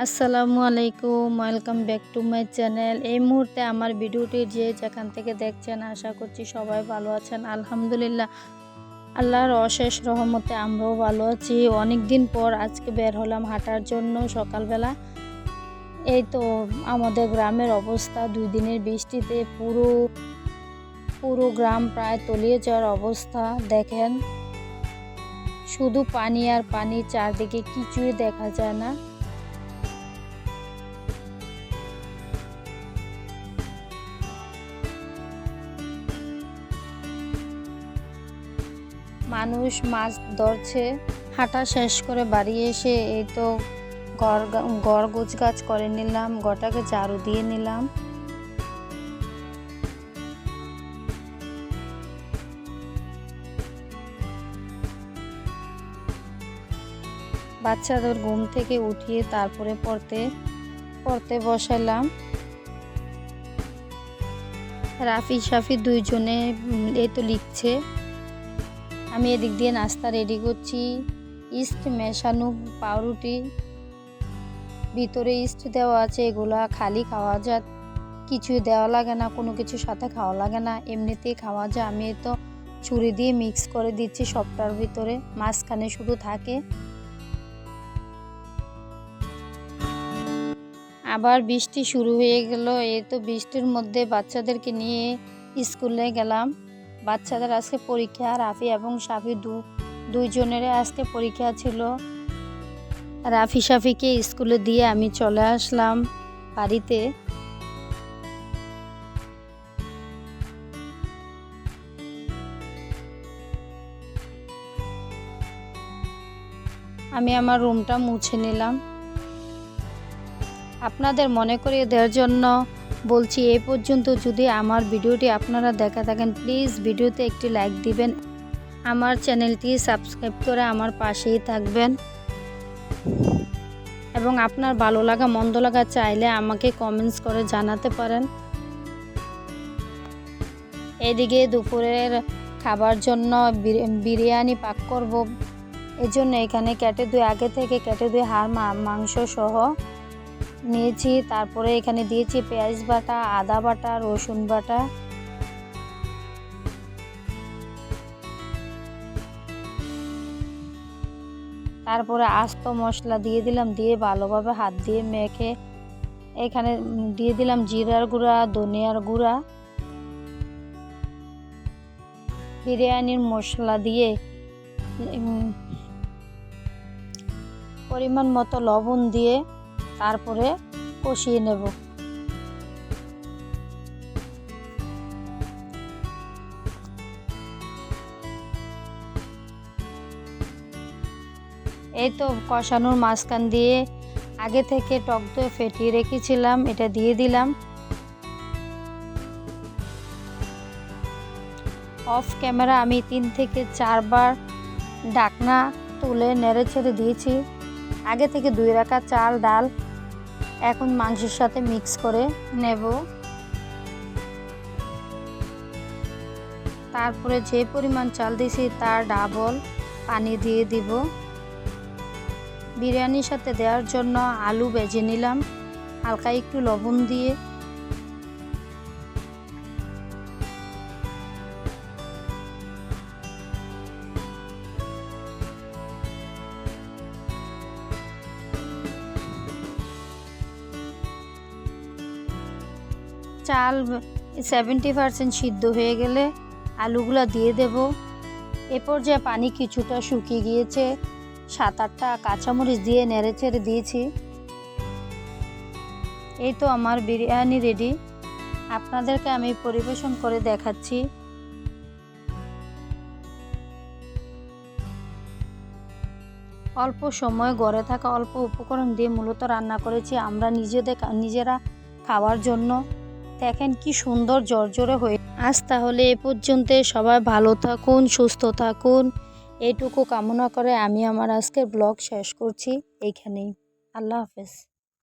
আসসালামু আলাইকুম, welcome back to my channel. এই মুহূর্তে আমার ভিডিওটি যে যেখান থেকে দেখছেন আশা করছি সবাই ভালো আছেন। আলহামদুলিল্লাহ, আল্লাহর অশেষ রহমতে আমরাও ভালো আছি। অনেক দিন পর আজকে বের হলাম হাঁটার জন্য সকালবেলা। এই তো আমাদের গ্রামের অবস্থা, 2 দিনের বৃষ্টিতে পুরো পুরো গ্রাম প্রায় তলিয়ে যাওয়ার অবস্থা। দেখেন, শুধু পানি আর পানি, চারদিকে কিছুই দেখা যায় না। মানুষ মাছ ধরছে। হাঁটা শেষ করে বাড়ি এসে এই তো ঘর গোছগাছ করে নিলাম, ঘরটাকে ঝাড়ু দিয়ে নিলাম। বাচ্চাদের ঘুম থেকে উঠিয়ে তারপরে পড়তে বসালাম। রাফি সাফি দুইজনে এই তো লিখছে, আমি এদিক দিয়ে নাস্তা রেডি করছি। ইস্ট মেশানো পাউরুটি, ভিতরে ইস্ট দেওয়া আছে, এগুলা খালি খাওয়া যায়, কিছুই দেওয়া লাগে না, কোনো কিছু সাথে খাওয়া লাগে না, এমনিতেই খাওয়া যায়। আমি তো ছুরি দিয়ে মিক্স করে দিচ্ছি সবটার ভিতরে, মাঝখানে শুধু থাকে। আবার বৃষ্টি শুরু হয়ে গেল। এই তো বৃষ্টির মধ্যে বাচ্চাদেরকে নিয়ে স্কুলে গেলাম। বাচ্চাদের আজকে পরীক্ষা, রাফি এবং সাফি দুইজনেরই আজকে পরীক্ষা ছিল। রাফি সাফিকে স্কুলে দিয়ে আমি চলে আসলাম বাড়িতে। আমি আমার রুমটা মুছে নিলাম। আপনাদের মনে করিয়ে দেওয়ার জন্য বলছি, এই পর্যন্ত যদি আমার ভিডিওটি আপনারা দেখা থাকেন, প্লিজ ভিডিওতে একটি লাইক দিবেন, আমার চ্যানেলটি সাবস্ক্রাইব করে আমার পাশেই থাকবেন, এবং আপনার ভালো লাগা মন্দ লাগা চাইলে আমাকে কমেন্টস করে জানাতে পারেন। এদিকে দুপুরের খাবার জন্য বিরিয়ানি পাক করব, এজন্য এখানে আগে থেকে কেটে ধুয়ে হাড় মাংস সহ নিয়েছি। তারপরে এখানে দিয়েছি পেঁয়াজ বাটা, আদা বাটা, রসুন বাটা। তারপরে আস্ত মশলা দিয়ে দিলাম, দিয়ে ভালোভাবে হাত দিয়ে মেখে এখানে দিয়ে দিলাম জিরার গুঁড়া, ধনিয়ার গুঁড়া, বিরিয়ানির মশলা দিয়ে পরিমাণ মতো লবণ দিয়ে তারপরে কষিয়ে নেব। এই তো কষানোর মাঝখান দিয়ে আগে থেকে টক দই ফেটিয়ে রেখেছিলাম, এটা দিয়ে দিলাম। অফ ক্যামেরা আমি 3 থেকে 4 বার ঢাকনা তুলে নেড়ে ছেড়ে দিয়েছি। আগে থেকে ধুয়ে রাখা চাল ডাল এখন মাংসের সাথে মিক্স করে নেব। তারপরে যে পরিমাণ চাল দিয়েছি তার ডাবল পানি দিয়ে দিব। বিরিয়ানির সাথে দেওয়ার জন্য আলু ভেজে নিলাম হালকা একটু লবণ দিয়ে। চাল 70% সিদ্ধ হয়ে গেলে আলুগুলা দিয়ে দেব। এ পর্যায়ে পানি কিছুটা শুকিয়ে গিয়েছে, 7-8টা কাঁচামরিচ দিয়ে নেড়ে ছেড়ে দিয়েছি। এই তো আমার বিরিয়ানি রেডি, আপনাদেরকে আমি পরিবেশন করে দেখাচ্ছি। অল্প সময় ঘরে থাকা অল্প উপকরণ দিয়ে মূলত রান্না করেছি আমরা নিজেরা খাওয়ার জন্য। দেখেন কি সুন্দর ঝরঝরে হয়ে। আজ তাহলে এ পর্যন্ত, সবাই ভালো থাকুন, সুস্থ থাকুন, এইটুকু কামনা করে আমি আমার আজকের ব্লগ শেষ করছি এইখানেই। আল্লাহ হাফেজ।